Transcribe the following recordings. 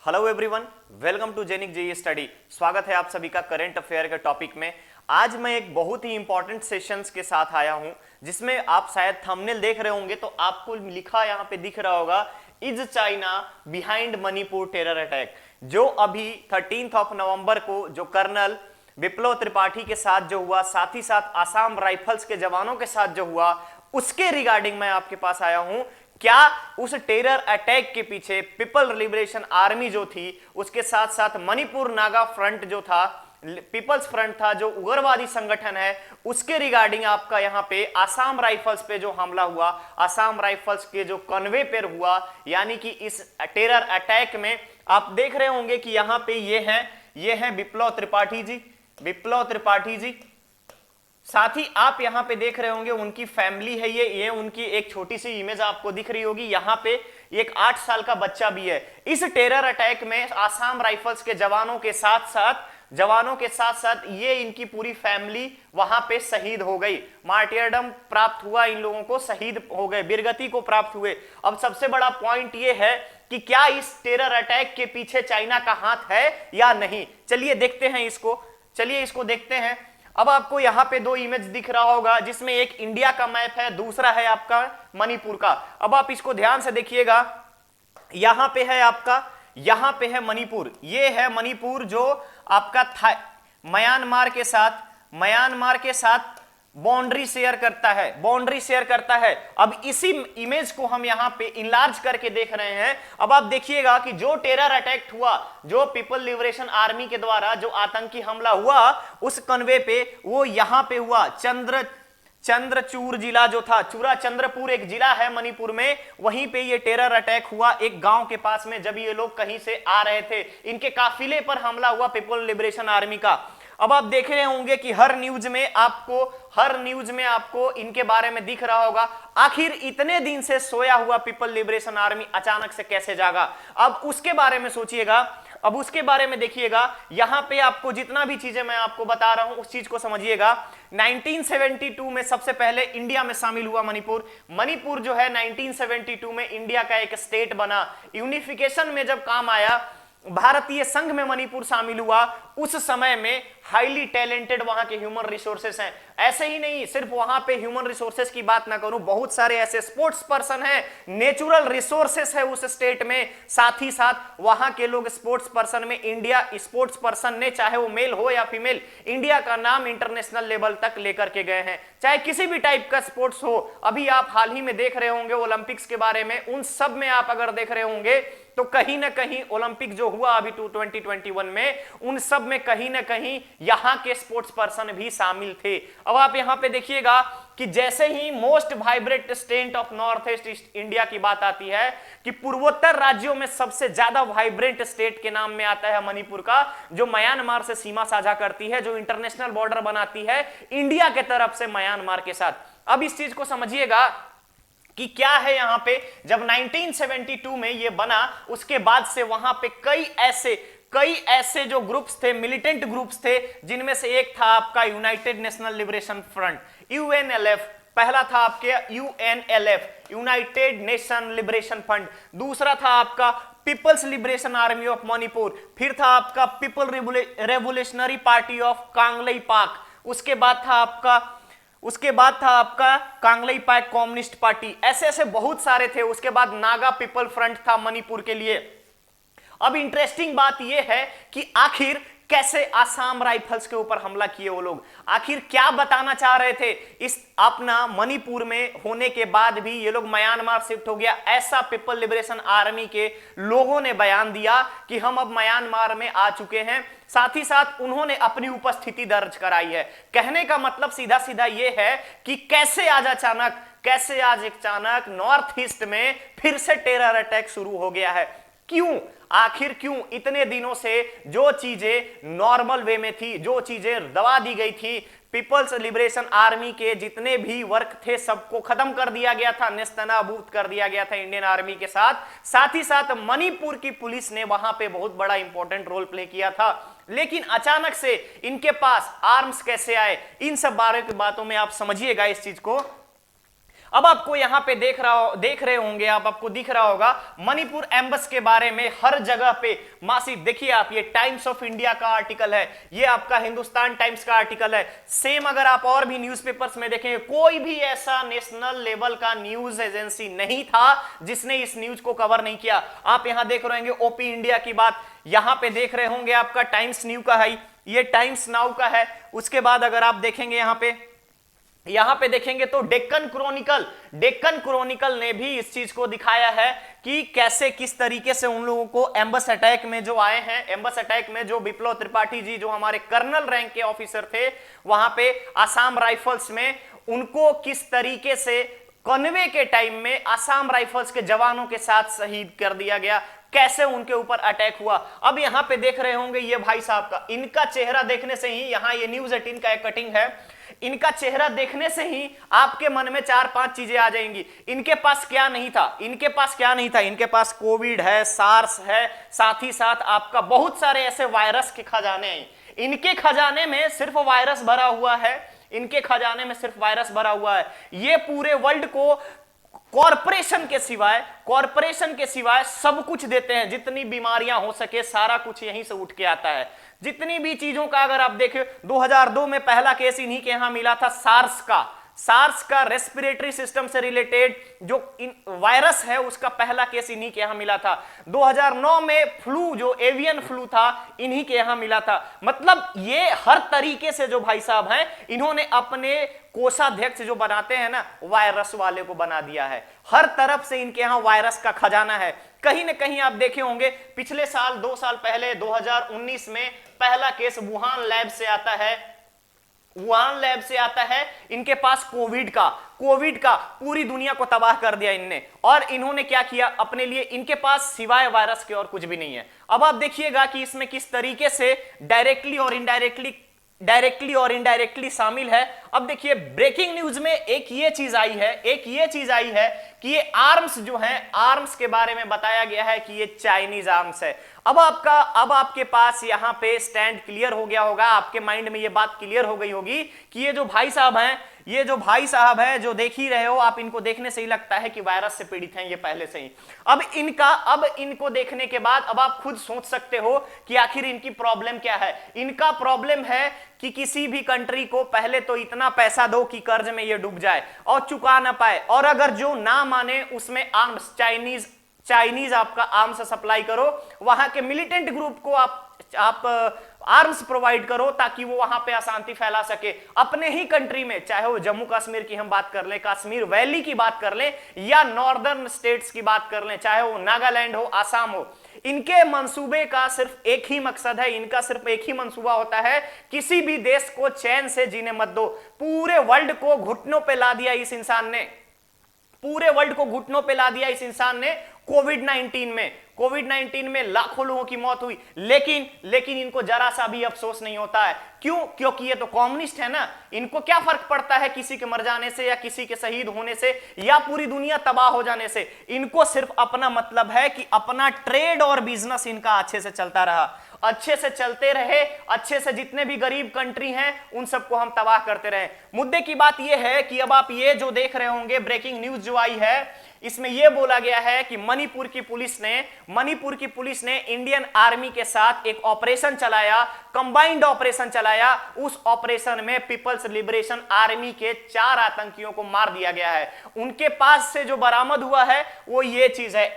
Hello everyone, welcome to Genic JE study. स्वागत है आप सभी का करंट अफेयर के टॉपिक में। आज मैं एक बहुत ही इंपॉर्टेंट सेशंस के साथ आया हूं, जिसमें आप शायद थंबनेल देख रहे होंगे तो आपको लिखा यहां पे दिख रहा होगा, is China behind Manipur terror attack. जो अभी 13 नवंबर को जो कर्नल विप्लव त्रिपाठी के साथ जो हुआ, साथ ही साथ आसाम राइफल्स के जवानों के साथ जो हुआ, उसके रिगार्डिंग मैं आपके पास आया हूं। क्या उस टेरर अटैक के पीछे पीपल लिबरेशन आर्मी जो थी, उसके साथ साथ मणिपुर नागा फ्रंट जो था, पीपल्स फ्रंट था, जो उग्रवादी संगठन है, उसके रिगार्डिंग आपका यहां पे आसाम राइफल्स पे जो हमला हुआ, आसाम राइफल्स के जो कन्वे पर हुआ, यानी कि इस टेरर अटैक में आप देख रहे होंगे कि यहां पे ये है विप्लव त्रिपाठी जी, विप्लव त्रिपाठी जी। साथ ही आप यहां पे देख रहे होंगे उनकी फैमिली है, ये उनकी एक छोटी सी इमेज आपको दिख रही होगी। यहां पे एक 8 साल का बच्चा भी है। इस टेरर अटैक में आसाम राइफल्स के जवानों के साथ साथ ये इनकी पूरी फैमिली वहां पे शहीद हो गई। मार्टियरडम प्राप्त हुआ, इन लोगों को शहीद हो गए, वीरगति को प्राप्त हुए। अब सबसे बड़ा पॉइंट ये है कि क्या इस टेरर अटैक के पीछे चाइना का हाथ है या नहीं। चलिए देखते हैं इसको देखते हैं। अब आपको यहां पे 2 इमेज दिख रहा होगा, जिसमें एक इंडिया का मैप है, दूसरा है आपका मणिपुर का। अब आप इसको ध्यान से देखिएगा, यहां पे है मणिपुर, ये है मणिपुर जो आपका म्यांमार के साथ बाउंड्री शेयर करता है। अब इसी इमेज को हम यहां पे इनलार्ज करके देख रहे हैं। अब आप देखिएगा कि जो टेरर अटैक हुआ, जो पीपल लिबरेशन आर्मी के द्वारा जो आतंकी हमला हुआ उस कन्वे पे, वो यहां पे हुआ। चंद्रचूर जिला जो था, चूरा चंद्रपुर एक जिला है मणिपुर में, वहीं पे ये टेरर अटैक हुआ एक गांव के पास में, जब ये लोग कहीं से आ रहे थे। इनके काफिले पर हमला हुआ पीपल लिबरेशन आर्मी का। अब आप देख रहे होंगे कि हर न्यूज में आपको इनके बारे में दिख रहा होगा। आखिर इतने दिन से सोया हुआ पीपल लिबरेशन आर्मी अचानक से कैसे जागा? अब उसके बारे में सोचिएगा, अब उसके बारे में देखिएगा। यहां पे आपको जितना भी चीजें मैं आपको बता रहा हूं, उस चीज को समझिएगा। 1972 में सबसे पहले इंडिया में शामिल हुआ मणिपुर जो है 1972 में इंडिया का एक स्टेट बना। यूनिफिकेशन में जब काम आया, भारतीय संघ में मणिपुर शामिल हुआ, उस समय में हाईली टैलेंटेड वहां के ह्यूमन रिसोर्सेस हैं। ऐसे ही नहीं, सिर्फ वहां पे ह्यूमन रिसोर्सेस की बात ना करूं, बहुत सारे ऐसे स्पोर्ट्स पर्सन हैं, नेचुरल रिसोर्सेस है उस स्टेट में। साथ ही साथ वहां के लोग स्पोर्ट्स पर्सन में, इंडिया स्पोर्ट्स पर्सन ने, चाहे वो मेल हो या फीमेल, इंडिया का नाम इंटरनेशनल लेवल तक लेकर के गए हैं, चाहे किसी भी टाइप का स्पोर्ट्स हो। अभी आप हाल ही में देख रहे होंगे ओलंपिक्स के बारे में, उन सब में आप अगर देख रहे होंगे तो कहीं ना कहीं ओलंपिक जो हुआ अभी 2021 में, उन सब में कहीं ना कहीं यहां के स्पोर्ट्स पर्सन भी शामिल थे। अब आप यहां पे देखिएगा कि जैसे ही most vibrant state of North East India की बात आती है, कि पूर्वोत्तर राज्यों में सबसे ज्यादा वाइब्रेंट स्टेट के नाम में आता है मणिपुर का, जो म्यांमार से सीमा साझा करती है, जो इंटरनेशनल बॉर्डर बनाती है इंडिया के तरफ से म्यांमार के साथ। अब इस चीज को समझिएगा कि क्या है यहां पे, जब 1972 में ये बना, उसके बाद से वहां पे कई ऐसे जो ग्रुप्स थे, मिलिटेंट ग्रुप्स थे, जिनमें से एक था आपका united national liberation front, UNLF. पहला था आपके UNLF, united nation liberation front. दूसरा था आपका people's liberation army of Manipur. फिर था आपका people revolutionary party of Kangleipak. उसके बाद था आपका कांगलेई पाक कम्युनिस्ट पार्टी। ऐसे बहुत सारे थे। उसके बाद नागा पीपल फ्रंट था मणिपुर के लिए। अब इंटरेस्टिंग बात यह है कि आखिर कैसे आसाम राइफल्स के ऊपर हमला किए वो लोग, आखिर क्या बताना चाह रहे थे। इस अपना मणिपुर में होने के बाद भी ये लोग म्यांमार शिफ्ट हो गया, ऐसा पीपल लिबरेशन आर्मी के लोगों ने बयान दिया कि हम अब म्यांमार में आ चुके हैं। साथ ही साथ उन्होंने अपनी उपस्थिति दर्ज कराई है। कहने का मतलब सीधा सीधा यह है कि कैसे आज अचानक नॉर्थ ईस्ट में फिर से टेरर अटैक शुरू हो गया है। क्यों? आखिर क्यों? इतने दिनों से जो चीजें नॉर्मल वे में थी, जो चीजें दबा दी गई थी, पीपल्स लिबरेशन आर्मी के जितने भी वर्क थे सबको खत्म कर दिया गया था, नेस्तनाबूद कर दिया गया था इंडियन आर्मी के साथ ही साथ मणिपुर की पुलिस ने वहां पे बहुत बड़ा इंपॉर्टेंट रोल प्ले किया था। लेकिन अचानक से इनके पास आर्म्स कैसे आए, इन सब बारे की बातों में आप समझिएगा इस चीज को। अब आपको यहां पे देख रहे होंगे आप, आपको दिख रहा होगा मणिपुर एम्बस के बारे में हर जगह पे मासिव, देखिए आप, ये टाइम्स ऑफ इंडिया का आर्टिकल है, ये आपका हिंदुस्तान टाइम्स का आर्टिकल है। सेम अगर आप और भी न्यूज़पेपर्स में देखेंगे, कोई भी ऐसा नेशनल लेवल का न्यूज एजेंसी नहीं था जिसने इस न्यूज को कवर नहीं किया। आप यहां देख रहे होंगे ओपी इंडिया की बात, यहां पे देख रहे होंगे आपका टाइम्स न्यू का है, ये टाइम्स नाउ का है। उसके बाद अगर आप देखेंगे यहां पे देखेंगे तो डेक्कन क्रॉनिकल ने भी इस चीज को दिखाया है कि कैसे किस तरीके से उन लोगों को एम्बस अटैक में जो आए हैं, एम्बस अटैक में जो विप्लव त्रिपाठी जी जो हमारे कर्नल रैंक के ऑफिसर थे वहां पे आसाम राइफल्स में, उनको किस तरीके से कन्वे के टाइम में आसाम राइफल्स के जवानों के साथ शहीद कर दिया गया, कैसे उनके ऊपर अटैक हुआ। अब यहां पे देख रहे होंगे ये भाई साहब का, इनका चेहरा देखने से ही, यहां ये न्यूज 18 का एक कटिंग है, इनका चेहरा देखने से ही आपके मन में 4-5 चीजें आ जाएंगी। इनके पास क्या नहीं था, इनके पास कोविड है, सार्स है, साथ ही साथ आपका बहुत सारे ऐसे वायरस के खजाने हैं। इनके खजाने में सिर्फ वायरस भरा हुआ है, ये पूरे वर्ल्ड को कॉरपोरेशन के सिवाय सब कुछ देते हैं। जितनी बीमारियां हो सके सारा कुछ यहीं से उठ के आता है। जितनी भी चीजों का अगर आप देखें, 2002 में पहला केस इन्हीं के यहां मिला था, सार्स का रेस्पिरेटरी सिस्टम से रिलेटेड जो वायरस है उसका पहला केस इन्हीं के यहां मिला था। 2009 में फ्लू, जो एवियन फ्लू था, इन्हीं के यहां मिला था। मतलब ये हर तरीके से जो भाई साहब हैं, इन्होंने अपने कोषाध्यक्ष जो बनाते हैं ना, वायरस वाले को बना दिया है। हर तरफ से इनके यहां वायरस का खजाना है। कहीं ना कहीं आप देखे होंगे पिछले साल, 2 साल पहले 2019 में पहला केस वुहान लैब से आता है। इनके पास कोविड का पूरी दुनिया को तबाह कर दिया इनने। और इन्होंने क्या किया अपने लिए, इनके पास सिवाय वायरस के और कुछ भी नहीं है। अब आप देखिएगा कि इसमें किस तरीके से डायरेक्टली और इनडायरेक्टली शामिल है। अब देखिए ब्रेकिंग न्यूज में एक ये चीज आई है कि ये आर्म्स जो हैं, आर्म्स के बारे में बताया गया है कि ये चाइनीज आर्म्स है। अब आपके पास यहां पे स्टैंड क्लियर हो गया होगा, आपके माइंड में ये बात क्लियर हो गई होगी कि ये जो भाई साहब हैं जो देख ही रहे हो आप, इनको देखने से ही लगता है कि वायरस से पीड़ित हैं ये पहले से ही। अब इनको देखने के बाद अब आप खुद सोच सकते हो कि आखिर इनकी प्रॉब्लम क्या है। इनका प्रॉब्लम है कि किसी भी कंट्री को पहले तो इतना पैसा दो कि कर्ज में ये डूब जाए और चुका ना पाए, और अगर जो ना माने उसमें आर्म्स, चाइनीज आपका आर्म्स सप्लाई करो, वहां के मिलिटेंट ग्रुप को आप आर्म्स प्रोवाइड करो ताकि वो वहां पे अशांति फैला सके अपने ही कंट्री में। चाहे वो जम्मू कश्मीर की हम बात कर लें, कश्मीर वैली की बात कर लें, या नॉर्दर्न स्टेट्स की बात कर लें, चाहे वो नागालैंड हो, आसाम हो, इनके मंसूबे का सिर्फ एक ही मकसद है, इनका सिर्फ एक ही मंसूबा होता है, किसी भी देश को चैन से जीने मत दो। पूरे वर्ल्ड को घुटनों पे ला दिया इस इंसान ने, कोविड-19 में लाखों लोगों की मौत हुई, लेकिन इनको जरा सा भी अफसोस नहीं होता है। क्यों? क्योंकि ये तो कम्युनिस्ट है ना, इनको क्या फर्क पड़ता है किसी के मर जाने से, या किसी के शहीद होने से, या पूरी दुनिया तबाह हो जाने से। इनको सिर्फ अपना मतलब है कि अपना ट्रेड और बिजनेस इनका अच्छे से चलता रहा, अच्छे से चलते रहे, अच्छे से जितने भी गरीब कंट्री हैं उन सबको हम तबाह करते रहे। मुद्दे की बात यह है कि अब आप ये जो देख रहे होंगे ब्रेकिंग न्यूज जो आई है, इसमें यह बोला गया है कि मणिपुर की पुलिस ने इंडियन आर्मी के साथ एक ऑपरेशन चलाया, कंबाइंड ऑपरेशन चलाया। उस ऑपरेशन में पीपल्स लिबरेशन आर्मी के 4 आतंकियों को मार दिया गया है। उनके पास से जो बरामद हुआ है वो ये चीज है,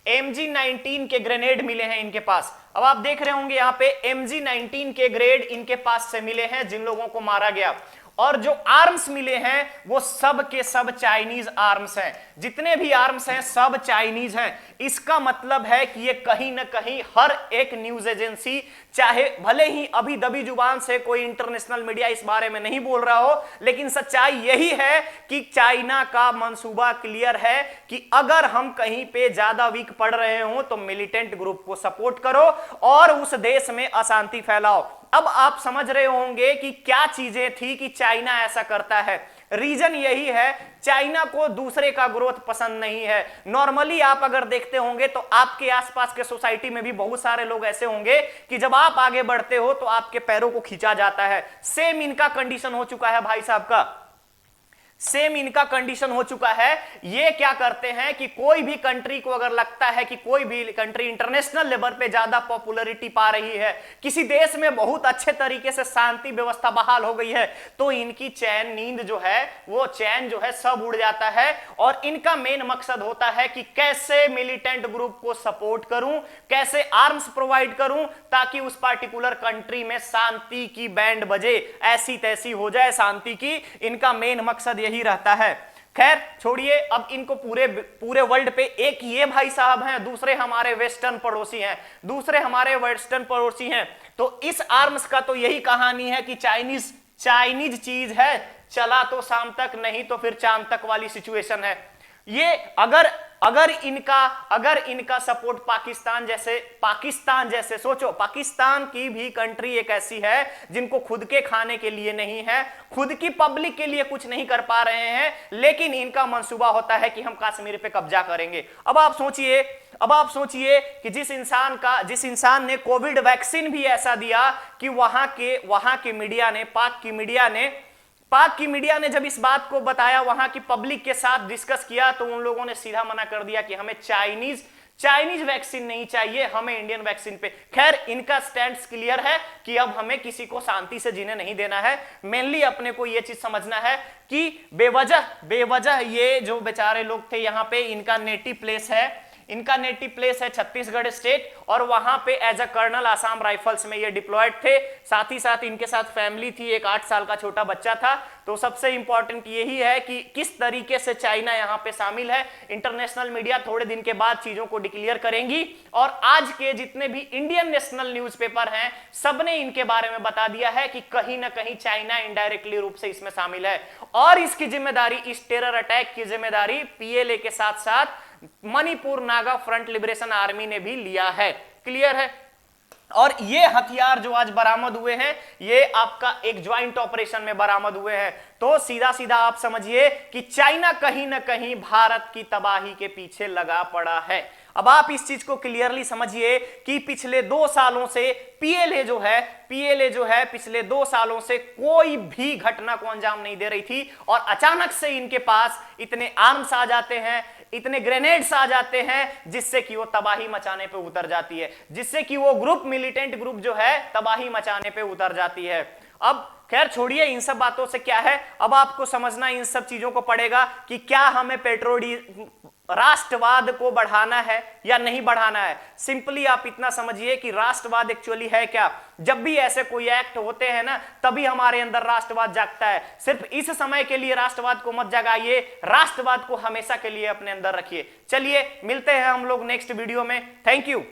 MG19 के ग्रेनेड मिले हैं इनके पास। अब आप देख रहे होंगे यहां पे MG19 के ग्रेड इनके पास से मिले हैं जिन लोगों को मारा गया, और जो आर्म्स मिले हैं वो सब के सब चाइनीज आर्म्स हैं। जितने भी आर्म्स हैं सब चाइनीज हैं। इसका मतलब है कि ये कहीं ना कहीं हर एक न्यूज एजेंसी, चाहे भले ही अभी दबी जुबान से कोई इंटरनेशनल मीडिया इस बारे में नहीं बोल रहा हो, लेकिन सच्चाई यही है कि चाइना का मंसूबा क्लियर है कि अगर हम कहीं पे ज्यादा वीक पड़ रहे हो तो मिलिटेंट ग्रुप को सपोर्ट करो और उस देश में अशांति फैलाओ। अब आप समझ रहे होंगे कि क्या चीजें थी कि चाइना ऐसा करता है। रीजन यही है, चाइना को दूसरे का ग्रोथ पसंद नहीं है। नॉर्मली आप अगर देखते होंगे तो आपके आसपास के सोसाइटी में भी बहुत सारे लोग ऐसे होंगे कि जब आप आगे बढ़ते हो तो आपके पैरों को खींचा जाता है। सेम इनका कंडीशन हो चुका है भाई साहब का, सेम इनका कंडीशन हो चुका है। ये क्या करते हैं कि कोई भी कंट्री को अगर लगता है कि कोई भी कंट्री इंटरनेशनल लेवल पे ज्यादा पॉपुलैरिटी पा रही है, किसी देश में बहुत अच्छे तरीके से शांति व्यवस्था बहाल हो गई है, तो इनकी चैन नींद जो है, वो चैन जो है सब उड़ जाता है। और इनका मेन मकसद होता है कि कैसे मिलिटेंट ग्रुप को सपोर्ट करूं, कैसे आर्म्स प्रोवाइड करूं, ताकि उस पार्टिकुलर कंट्री में शांति की बैंड बजे, ऐसी तैसी हो जाए शांति की। इनका मेन मकसद यही रहता है। खैर छोड़िए, अब इनको पूरे वर्ल्ड पे एक ये भाई साहब हैं, दूसरे हमारे वेस्टर्न पड़ोसी हैं। तो इस आर्म्स का तो यही कहानी है कि चाइनीज चीज है, चला तो शाम तक, नहीं तो फिर चांद तक वाली सिचुएशन है। ये अगर इनका सपोर्ट पाकिस्तान जैसे सोचो, पाकिस्तान की भी कंट्री एक ऐसी है जिनको खुद के खाने के लिए नहीं है, खुद की पब्लिक के लिए कुछ नहीं कर पा रहे हैं, लेकिन इनका मंसूबा होता है कि हम कश्मीर पे कब्जा करेंगे। अब आप सोचिए कि जिस इंसान ने कोविड वैक्सीन भी ऐसा दिया कि वहां की मीडिया ने, पाक की मीडिया ने जब इस बात को बताया, वहां की पब्लिक के साथ डिस्कस किया, तो उन लोगों ने सीधा मना कर दिया कि हमें चाइनीज वैक्सीन नहीं चाहिए, हमें इंडियन वैक्सीन पे। खैर इनका स्टैंड क्लियर है कि अब हमें किसी को शांति से जीने नहीं देना है। मेनली अपने को यह चीज समझना है कि बेवजह ये जो बेचारे लोग थे यहाँ पे, इनका नेटिव प्लेस है छत्तीसगढ़ स्टेट, और वहां पे as a colonel Assam rifles में ये डिप्लॉयड थे। साथ ही साथ इनके साथ फैमिली थी, एक 8 साल का छोटा बच्चा था। तो सबसे इंपॉर्टेंट यही है कि किस तरीके से चाइना यहां पे शामिल है। इंटरनेशनल मीडिया थोड़े दिन के बाद चीजों को डिक्लेयर करेंगी, और आज के जितने भी इंडियन नेशनल न्यूज़पेपर हैं, सबने इनके बारे में बता दिया है कि कहीं ना कहीं चाइना इनडायरेक्टली रूप से इसमें शामिल है। और इसकी जिम्मेदारी, इस टेरर अटैक की जिम्मेदारी पीएलए के साथ साथ Manipur Naga front liberation army ने भी लिया है। क्लियर है? और ये हथियार जो आज बरामद हुए हैं, ये आपका एक ज्वाइंट ऑपरेशन में बरामद हुए हैं। तो सीधा सीधा आप समझिए कि चाइना कहीं ना कहीं भारत की तबाही के पीछे लगा पड़ा है। अब आप इस चीज को क्लियरली समझिए कि पिछले 2 सालों से पीएलए जो है पिछले 2 सालों से कोई भी घटना को अंजाम नहीं दे रही थी, और अचानक से इनके पास इतने आर्म्स आ जाते हैं, इतने ग्रेनेड्स आ जाते हैं, जिससे कि वो तबाही मचाने पे उतर जाती है, जिससे कि वो मिलिटेंट ग्रुप जो है तबाही मचाने पे उतर जाती है। अब खैर छोड़िए इन सब बातों से, क्या है अब आपको समझना इन सब चीजों को पड़ेगा कि क्या हमें राष्ट्रवाद को बढ़ाना है या नहीं बढ़ाना है। सिंपली आप इतना समझिए कि राष्ट्रवाद एक्चुअली है क्या। जब भी ऐसे कोई एक्ट होते हैं ना, तभी हमारे अंदर राष्ट्रवाद जागता है। सिर्फ इस समय के लिए राष्ट्रवाद को मत जगाइए, राष्ट्रवाद को हमेशा के लिए अपने अंदर रखिए। चलिए मिलते हैं हम लोग नेक्स्ट वीडियो में। Thank you.